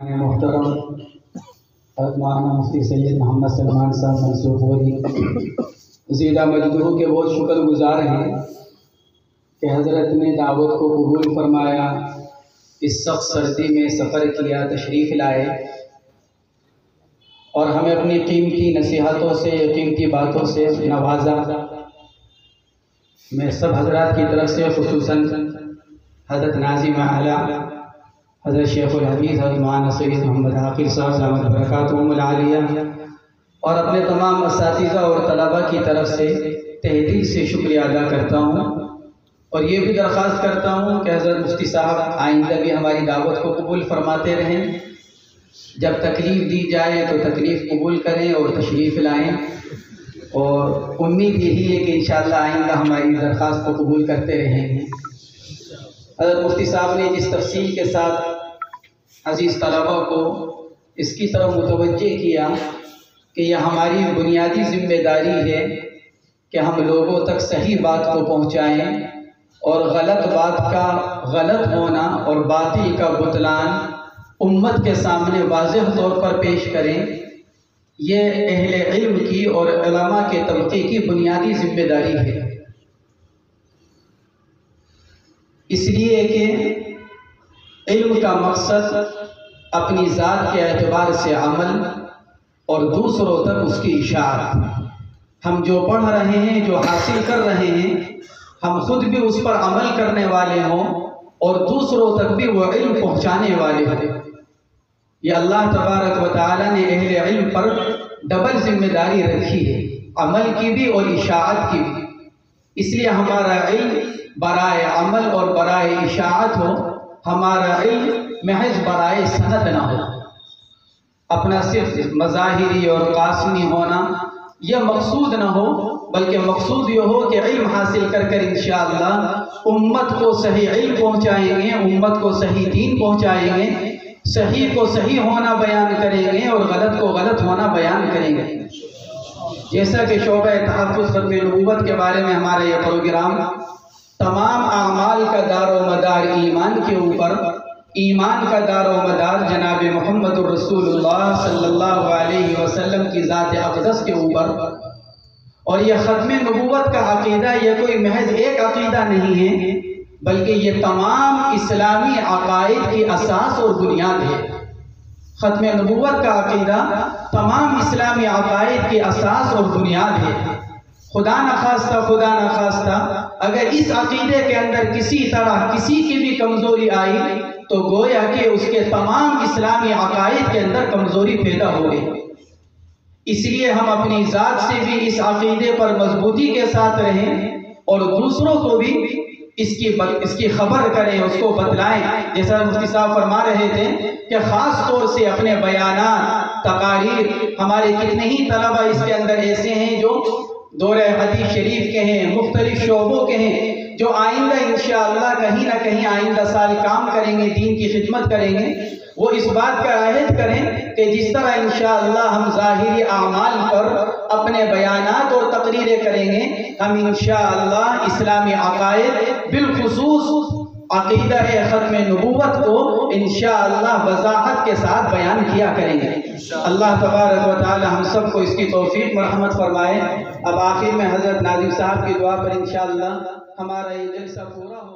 محترم حضرت مولانا مفتی سید محمد سلمان صاحب منصور پوری زیدہ مجدہ کے بہت شکر گزار ہیں کہ حضرت نے دعوت کو قبول فرمایا، اس سخت سردی میں سفر کیا، تشریف لائے اور ہمیں اپنی قیمتی نصیحتوں سے، قیمتی باتوں سے نوازا۔ میں سب حضرات کی طرف سے خصوصاً حضرت ناظم اعلیٰ حضرت شیخ الحدیث حضرت مولانا سید محمد عاقل صاحب دامت برکاتہم العالیہ اور اپنے تمام اساتذہ اور طلباء کی طرف سے تہ دل سے شکریہ ادا کرتا ہوں، اور یہ بھی درخواست کرتا ہوں کہ حضرت مفتی صاحب آئندہ بھی ہماری دعوت کو قبول فرماتے رہیں۔ جب تکلیف دی جائے تو تکلیف قبول کریں اور تشریف لائیں، اور امید یہی ہے کہ انشاءاللہ آئندہ ہماری درخواست کو قبول کرتے رہیں گے۔ حضرت مفتی صاحب نے جس تفصیل کے ساتھ عزیز طلباء کو اس کی طرف متوجہ کیا کہ یہ ہماری بنیادی ذمہ داری ہے کہ ہم لوگوں تک صحیح بات کو پہنچائیں اور غلط بات کا غلط ہونا اور باطل کا بطلان امت کے سامنے واضح طور پر پیش کریں، یہ اہل علم کی اور علماء کے طبقے کی بنیادی ذمہ داری ہے۔ اس لیے کہ علم کا مقصد اپنی ذات کے اعتبار سے عمل اور دوسروں تک اس کی اشاعت۔ ہم جو پڑھ رہے ہیں، جو حاصل کر رہے ہیں، ہم خود بھی اس پر عمل کرنے والے ہوں اور دوسروں تک بھی وہ علم پہنچانے والے ہوں۔ یہ اللہ تبارک و تعالیٰ نے اہل علم پر ڈبل ذمہ داری رکھی ہے، عمل کی بھی اور اشاعت کی بھی۔ اس لیے ہمارا علم برائے عمل اور برائے اشاعت ہو، ہمارا علم محض برائے سند نہ ہو۔ اپنا صرف مظاہری اور قاسمی ہونا یہ مقصود نہ ہو، بلکہ مقصود یہ ہو کہ علم حاصل کر کر انشاءاللہ امت کو صحیح علم پہنچائیں گے، امت کو صحیح دین پہنچائیں گے، صحیح کو صحیح ہونا بیان کریں گے اور غلط کو غلط ہونا بیان کریں گے۔ جیسا کہ شعبہ تحفظ ختم نبوت کے بارے میں ہمارا یہ پروگرام تمام اعمال کا دار و مدار ایمان کے اوپر، ایمان کا دار و مدار جناب محمد الرسول اللہ صلی اللہ علیہ وسلم کی ذات اقدس کے اوپر، اور یہ ختم نبوت کا عقیدہ یہ کوئی محض ایک عقیدہ نہیں ہے، بلکہ یہ تمام اسلامی عقائد کی اساس اور بنیاد ہے۔ ختم نبوت کا عقیدہ تمام اسلامی عقائد کی اساس اور بنیاد ہے۔ خدا نخواستہ اگر اس عقیدے کے اندر کسی طرح کسی کی بھی کمزوری آئی تو گویا کہ اس کے تمام اسلامی عقائد کے اندر کمزوری پیدا ہو گئی۔ اس لیے ہم اپنی ذات سے بھی اس عقیدے پر مضبوطی کے ساتھ رہیں اور دوسروں کو بھی اس کی خبر کریں، اس کو بتلائیں۔ جیسا مفتی صاحب فرما رہے تھے کہ خاص طور سے اپنے بیانات، تقاریر، ہمارے کتنے ہی طلبہ اس کے اندر ایسے ہیں جو دور حدیث شریف کے ہیں، مختلف شعبوں کے ہیں، جو آئندہ انشاءاللہ کہیں نہ کہیں آئندہ سال کام کریں گے، دین کی خدمت کریں گے۔ وہ اس بات کا عہد کریں کہ جس طرح انشاءاللہ ہم ظاہری اعمال پر اپنے بیانات اور تقریریں کریں گے، ہم انشاءاللہ اسلامی عقائد بالخصوص عقیدہ ختم نبوت کو انشاءاللہ وضاحت کے ساتھ بیان کیا کریں گے۔ اللہ تبارک و تعالی ہم سب کو اس کی توفیق مرحمت فرمائے۔ اب آخر میں حضرت ناظم صاحب کی دعا پر انشاءاللہ ہمارا یہ جلسہ پورا ہو